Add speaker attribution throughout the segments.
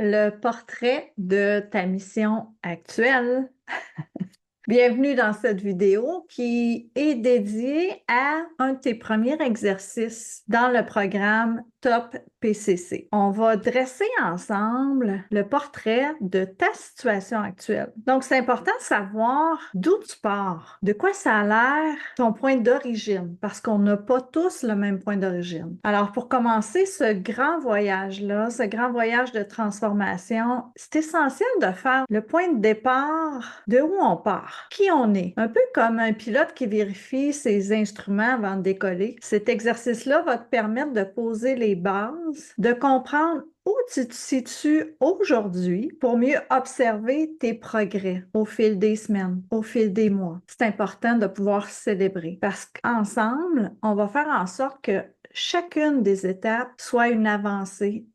Speaker 1: Le portrait de ta mission actuelle. Bienvenue dans cette vidéo qui est dédiée à un de tes premiers exercices dans le programme Top PCC. On va dresser ensemble le portrait de ta situation actuelle. Donc, c'est important de savoir d'où tu pars, de quoi ça a l'air ton point d'origine, parce qu'on n'a pas tous le même point d'origine. Alors, pour commencer ce grand voyage-là, ce grand voyage de transformation, c'est essentiel de faire le point de départ de où on part, qui on est. Un peu comme un pilote qui vérifie ses instruments avant de décoller. Cet exercice-là va te permettre de poser les bases, de comprendre où tu te situes aujourd'hui pour mieux observer tes progrès au fil des semaines, au fil des mois. C'est important de pouvoir célébrer parce qu'ensemble, on va faire en sorte que chacune des étapes soit une avancée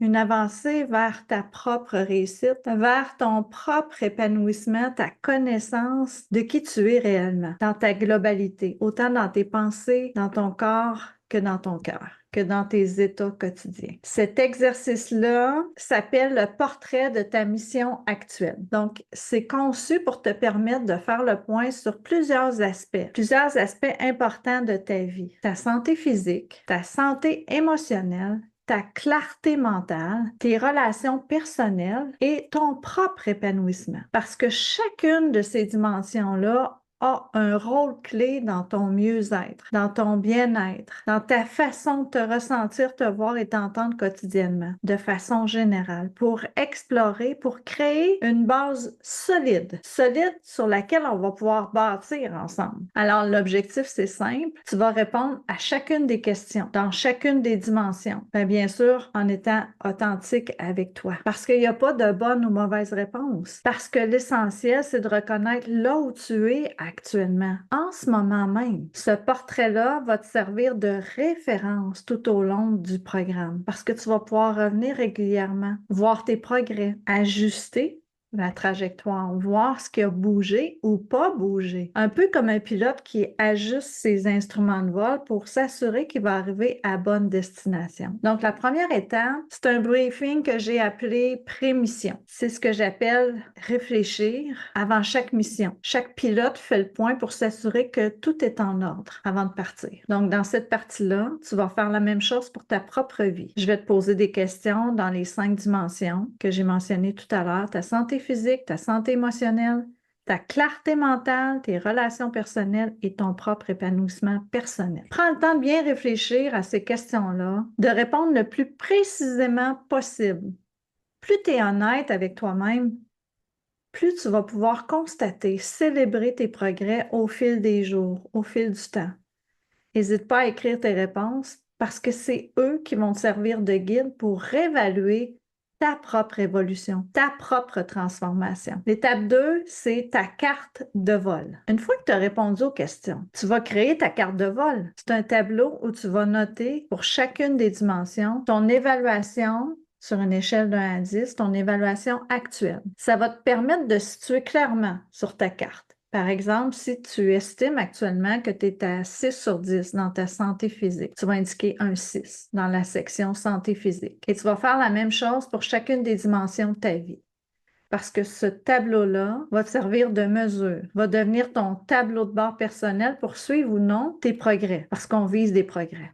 Speaker 1: vers ta propre réussite, vers ton propre épanouissement, ta connaissance de qui tu es réellement, dans ta globalité, autant dans tes pensées, dans ton corps que dans ton cœur, que dans tes états quotidiens. Cet exercice-là s'appelle le portrait de ta mission actuelle. Donc, c'est conçu pour te permettre de faire le point sur plusieurs aspects importants de ta vie. Ta santé physique, ta santé émotionnelle, ta clarté mentale, tes relations personnelles et ton propre épanouissement. Parce que chacune de ces dimensions-là a un rôle clé dans ton mieux-être, dans ton bien-être, dans ta façon de te ressentir, te voir et t'entendre quotidiennement, de façon générale, pour explorer, pour créer une base solide sur laquelle on va pouvoir bâtir ensemble. Alors, l'objectif, c'est simple. Tu vas répondre à chacune des questions, dans chacune des dimensions. Bien sûr, en étant authentique avec toi. Parce qu'il n'y a pas de bonne ou mauvaise réponse. Parce que l'essentiel, c'est de reconnaître là où tu es actuellement, en ce moment même. Ce portrait-là va te servir de référence tout au long du programme parce que tu vas pouvoir revenir régulièrement, voir tes progrès, ajuster la trajectoire, voir ce qui a bougé ou pas bougé. Un peu comme un pilote qui ajuste ses instruments de vol pour s'assurer qu'il va arriver à bonne destination. Donc, la première étape, c'est un briefing que j'ai appelé pré-mission. C'est ce que j'appelle réfléchir avant chaque mission. Chaque pilote fait le point pour s'assurer que tout est en ordre avant de partir. Donc, dans cette partie-là, tu vas faire la même chose pour ta propre vie. Je vais te poser des questions dans les 5 dimensions que j'ai mentionnées tout à l'heure, ta santé physique, ta santé émotionnelle, ta clarté mentale, tes relations personnelles et ton propre épanouissement personnel. Prends le temps de bien réfléchir à ces questions-là, de répondre le plus précisément possible. Plus tu es honnête avec toi-même, plus tu vas pouvoir constater, célébrer tes progrès au fil des jours, au fil du temps. N'hésite pas à écrire tes réponses parce que c'est eux qui vont te servir de guide pour réévaluer ta propre évolution, ta propre transformation. L'étape 2, c'est ta carte de vol. Une fois que tu as répondu aux questions, tu vas créer ta carte de vol. C'est un tableau où tu vas noter pour chacune des dimensions ton évaluation sur une échelle de 1 à 10, ton évaluation actuelle. Ça va te permettre de situer clairement sur ta carte. Par exemple, si tu estimes actuellement que tu es à 6 sur 10 dans ta santé physique, tu vas indiquer un 6 dans la section santé physique. Et tu vas faire la même chose pour chacune des dimensions de ta vie. Parce que ce tableau-là va te servir de mesure, va devenir ton tableau de bord personnel pour suivre ou non tes progrès, parce qu'on vise des progrès.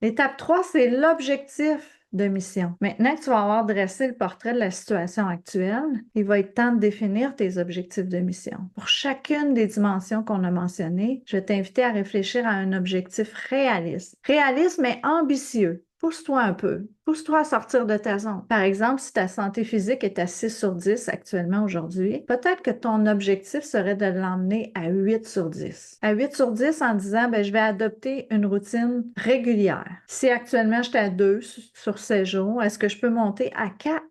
Speaker 1: L'étape 3, c'est l'objectif de mission. Maintenant que tu vas avoir dressé le portrait de la situation actuelle, il va être temps de définir tes objectifs de mission. Pour chacune des dimensions qu'on a mentionnées, je vais t'inviter à réfléchir à un objectif réaliste. Réaliste, mais ambitieux. Pousse-toi un peu. Pousse-toi à sortir de ta zone. Par exemple, si ta santé physique est à 6 sur 10 actuellement aujourd'hui, peut-être que ton objectif serait de l'emmener à 8 sur 10. À 8 sur 10 en disant, je vais adopter une routine régulière. Si actuellement j'étais à 2 sur 7 jours, est-ce que je peux monter à 4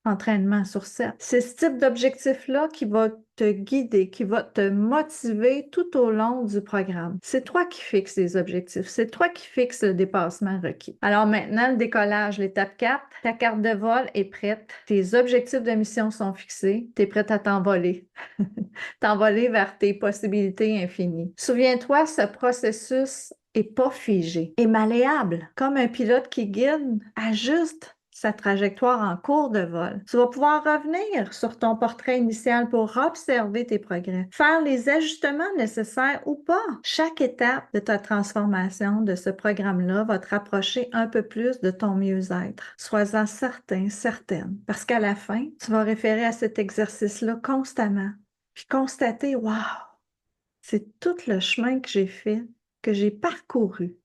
Speaker 1: entraînements sur 7? C'est ce type d'objectif-là qui va te guider, qui va te motiver tout au long du programme. C'est toi qui fixes les objectifs, c'est toi qui fixes le dépassement requis. Alors maintenant, le décollage, l'étape 4, ta carte de vol est prête, tes objectifs de mission sont fixés, tu es prête à t'envoler. T'envoler vers tes possibilités infinies. Souviens-toi, ce processus est pas figé, est malléable, comme un pilote qui guide, ajuste sa trajectoire en cours de vol. Tu vas pouvoir revenir sur ton portrait initial pour observer tes progrès, faire les ajustements nécessaires ou pas. Chaque étape de ta transformation de ce programme-là va te rapprocher un peu plus de ton mieux-être. Sois-en certain, certaine, parce qu'à la fin, tu vas référer à cet exercice-là constamment, puis constater, wow, c'est tout le chemin que j'ai fait, que j'ai parcouru.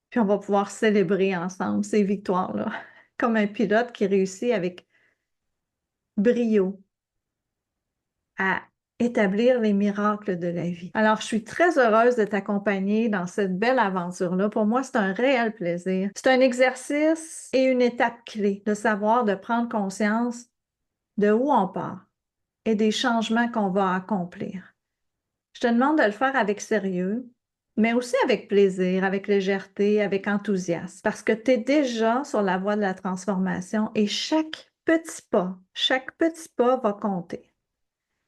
Speaker 1: Puis on va pouvoir célébrer ensemble ces victoires-là, comme un pilote qui réussit avec brio à établir les miracles de la vie. Alors, je suis très heureuse de t'accompagner dans cette belle aventure-là. Pour moi, c'est un réel plaisir. C'est un exercice et une étape clé de savoir, de prendre conscience de où on part et des changements qu'on va accomplir. Je te demande de le faire avec sérieux, mais aussi avec plaisir, avec légèreté, avec enthousiasme, parce que tu es déjà sur la voie de la transformation et chaque petit pas va compter.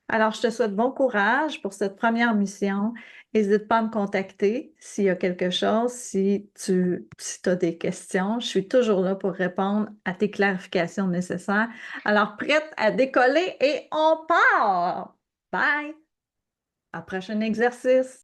Speaker 1: Alors, je te souhaite bon courage pour cette première mission. N'hésite pas à me contacter s'il y a quelque chose, si tu as des questions. Je suis toujours là pour répondre à tes clarifications nécessaires. Alors, prête à décoller et on part! Bye! À prochain exercice!